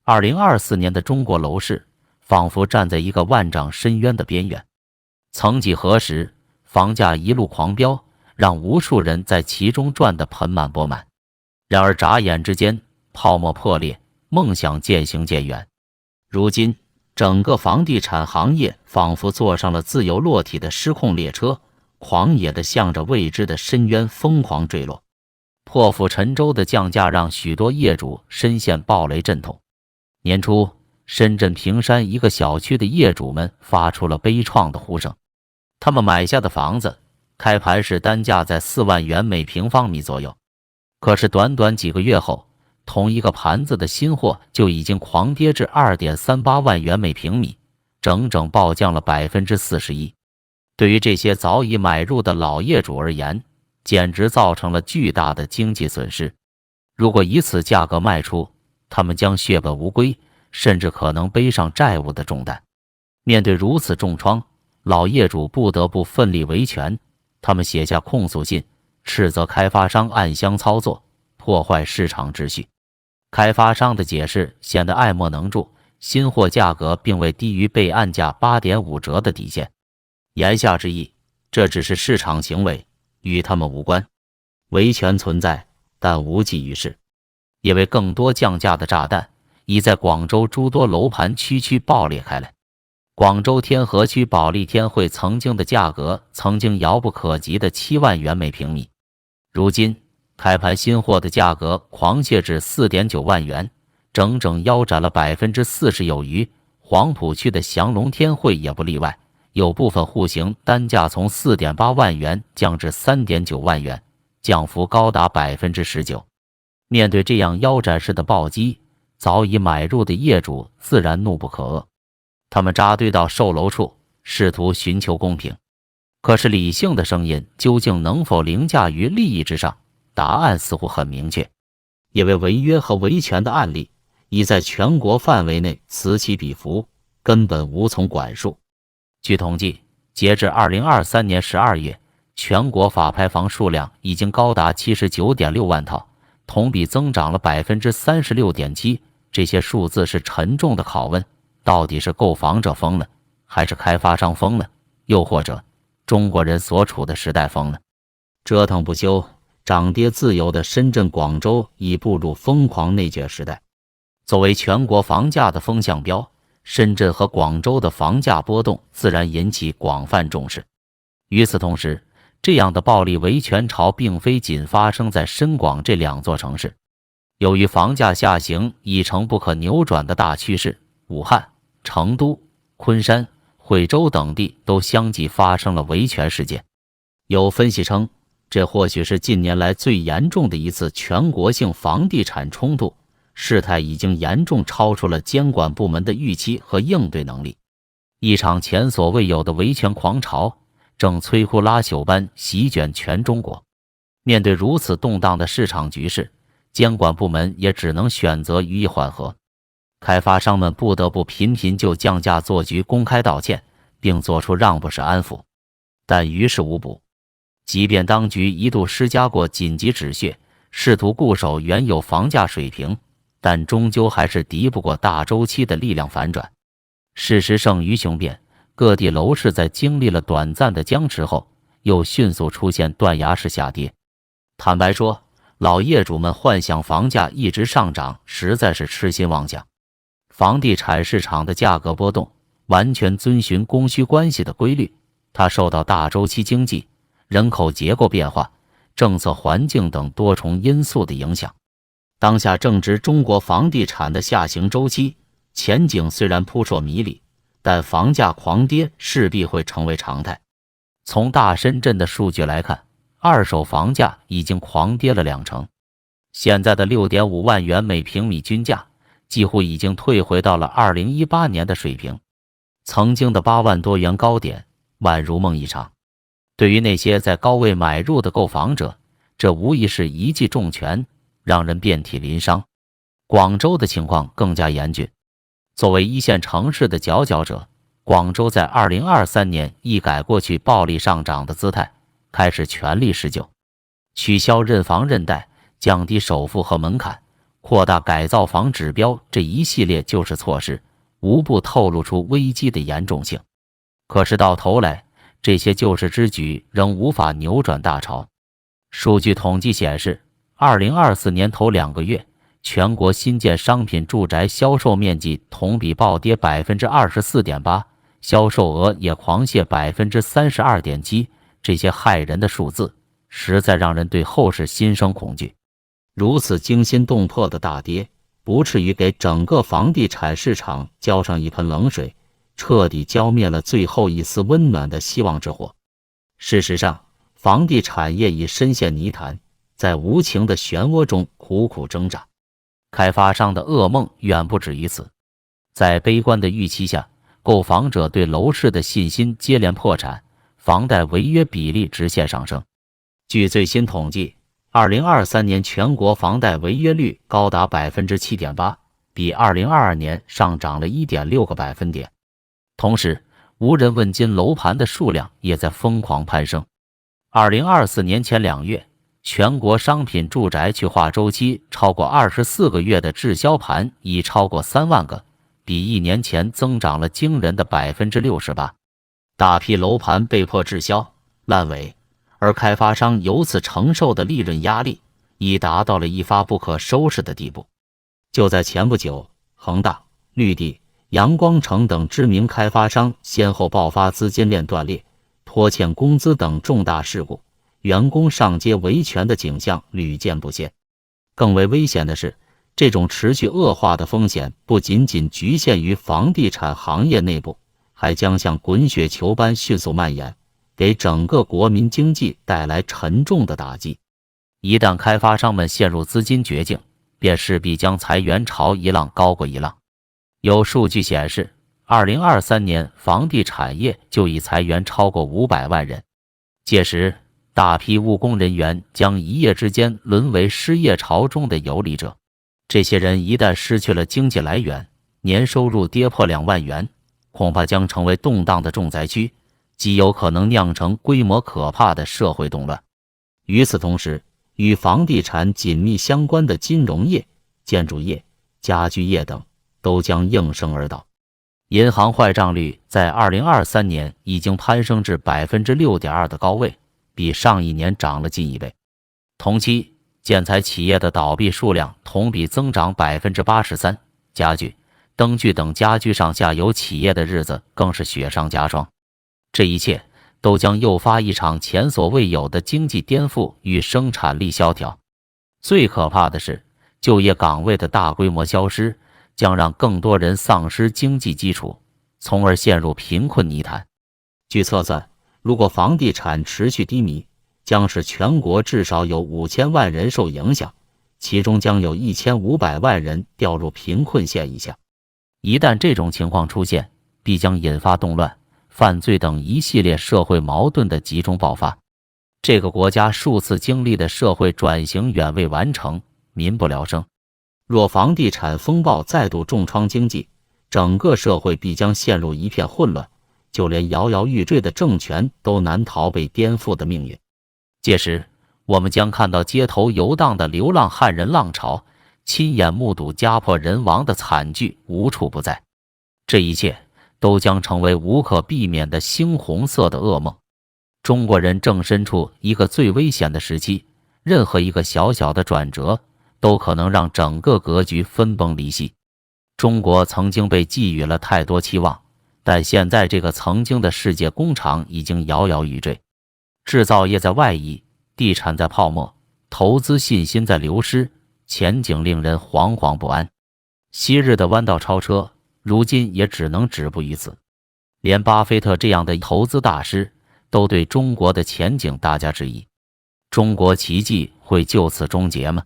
2024年的中国楼市仿佛站在一个万丈深渊的边缘，曾几何时，房价一路狂飙，让无数人在其中赚得盆满钵满。然而眨眼之间，泡沫破裂，梦想渐行渐远。如今，整个房地产行业仿佛坐上了自由落体的失控列车，狂野地向着未知的深渊疯狂坠落。破釜沉舟的降价让许多业主深陷暴雷阵痛。年初，深圳坪山一个小区的业主们发出了悲怆的呼声。他们买下的房子开盘时单价在4万元每平方米左右，可是短短几个月后，同一个盘子的新货就已经狂跌至2.38万元每平米，整整暴降了41%。对于这些早已买入的老业主而言，简直造成了巨大的经济损失。如果以此价格卖出，他们将血本无归，甚至可能背上债务的重担。面对如此重创，老业主不得不奋力维权。他们写下控诉信，斥责开发商暗箱操作，破坏市场秩序。开发商的解释显得爱莫能助，新货价格并未低于被暗价8.5折的底线。言下之意，这只是市场行为，与他们无关。维权存在，但无济于事，因为更多降价的炸弹已在广州诸多楼盘区爆裂开来。广州天河区保利天汇曾经的价格曾经遥不可及的7万元每平米，如今开盘新货的价格狂泻至4.9万元，整整腰斩了40%有余。黄埔区的祥龙天汇也不例外，有部分户型单价从4.8万元降至3.9万元，降幅高达19%。面对这样腰斩式的暴击，早已买入的业主自然怒不可遏。他们扎堆到售楼处，试图寻求公平。可是理性的声音究竟能否凌驾于利益之上？答案似乎很明确，因为违约和维权的案例已在全国范围内此起彼伏，根本无从管束。据统计，截至2023年12月，全国法拍房数量已经高达79.6万套，同比增长了36.7%。这些数字是沉重的拷问，到底是购房者疯了，还是开发商疯了，又或者中国人所处的时代疯了？折腾不休，涨跌自由的深圳、广州已步入疯狂内卷时代。作为全国房价的风向标，深圳和广州的房价波动自然引起广泛重视。与此同时，这样的暴力维权潮并非仅发生在深广这两座城市。由于房价下行已成不可扭转的大趋势，武汉、成都、昆山、惠州等地都相继发生了维权事件。有分析称，这或许是近年来最严重的一次全国性房地产冲突，事态已经严重超出了监管部门的预期和应对能力。一场前所未有的维权狂潮正摧枯拉朽般席卷全中国。面对如此动荡的市场局势，监管部门也只能选择予以缓和。开发商们不得不频频就降价做局公开道歉，并做出让步式安抚，但于事无补。即便当局一度施加过紧急止血，试图固守原有房价水平，但终究还是敌不过大周期的力量反转。事实胜于雄辩，各地楼市在经历了短暂的僵持后，又迅速出现断崖式下跌。坦白说，老业主们幻想房价一直上涨，实在是痴心妄想。房地产市场的价格波动完全遵循供需关系的规律，它受到大周期经济、人口结构变化、政策环境等多重因素的影响。当下正值中国房地产的下行周期，前景虽然扑朔迷离，但房价狂跌势必会成为常态。从大深圳的数据来看，二手房价已经狂跌了20%，现在的6.5万元每平米均价几乎已经退回到了2018年的水平，曾经的8万多元高点宛如梦一场。对于那些在高位买入的购房者，这无疑是一记重拳，让人遍体鳞伤。广州的情况更加严峻。作为一线城市的佼佼者，广州在2023年一改过去暴力上涨的姿态，开始全力施救，取消认房认贷，降低首付和门槛，扩大改造房指标这一系列救市措施，无不透露出危机的严重性。可是到头来，这些救市之举仍无法扭转大潮。数据统计显示，2024年头2个月，全国新建商品住宅销售面积同比暴跌 24.8%， 销售额也狂泻 32.7%。这些骇人的数字，实在让人对后市心生恐惧。如此惊心动魄的大跌，不至于给整个房地产市场浇上一盆冷水，彻底浇灭了最后一丝温暖的希望之火。事实上，房地产业已深陷泥潭，在无情的漩涡中苦苦挣扎。开发商的噩梦远不止于此。在悲观的预期下，购房者对楼市的信心接连破产，房贷违约比例直线上升。据最新统计，2023年全国房贷违约率高达 7.8%， 比2022年上涨了 1.6个百分点。同时，无人问津楼盘的数量也在疯狂攀升。2024年前2月，全国商品住宅去化周期超过24个月的滞销盘已超过3万个，比1年前增长了惊人的 68%。大批楼盘被迫滞销、烂尾，而开发商由此承受的利润压力已达到了一发不可收拾的地步。就在前不久，恒大、绿地、阳光城等知名开发商先后爆发资金链断裂、拖欠工资等重大事故，员工上街维权的景象屡见不鲜。更为危险的是，这种持续恶化的风险不仅仅局限于房地产行业内部，还将像滚雪球般迅速蔓延，给整个国民经济带来沉重的打击。一旦开发商们陷入资金绝境，便势必将裁员潮一浪高过一浪。有数据显示，2023年房地产业就已裁员超过500万人，届时大批务工人员将一夜之间沦为失业潮中的游离者。这些人一旦失去了经济来源，年收入跌破2万元，恐怕将成为动荡的重灾区，极有可能酿成规模可怕的社会动乱。与此同时，与房地产紧密相关的金融业、建筑业、家居业等都将应声而倒。银行坏账率在2023年已经攀升至 6.2% 的高位，比上一年涨了近1倍。同期，建材企业的倒闭数量同比增长 83%， 家具、灯具等家居上下游企业的日子更是雪上加霜。这一切都将诱发一场前所未有的经济颠覆与生产力萧条。最可怕的是，就业岗位的大规模消失，将让更多人丧失经济基础，从而陷入贫困泥潭。据测算，如果房地产持续低迷，将使全国至少有5000万人受影响，其中将有1500万人掉入贫困线以下。一旦这种情况出现，必将引发动乱、犯罪等一系列社会矛盾的集中爆发。这个国家数次经历的社会转型远未完成，民不聊生。若房地产风暴再度重创经济，整个社会必将陷入一片混乱，就连摇摇欲坠的政权都难逃被颠覆的命运。届时，我们将看到街头游荡的流浪汉人浪潮，亲眼目睹家破人亡的惨剧无处不在。这一切都将成为无可避免的猩红色的噩梦。中国人正身处一个最危险的时期，任何一个小小的转折都可能让整个格局分崩离析。中国曾经被寄予了太多期望，但现在这个曾经的世界工厂已经摇摇欲坠。制造业在外移，地产在泡沫，投资信心在流失，前景令人惶惶不安。昔日的弯道超车，如今也只能止步于此。连巴菲特这样的投资大师都对中国的前景大加质疑。中国奇迹会就此终结吗？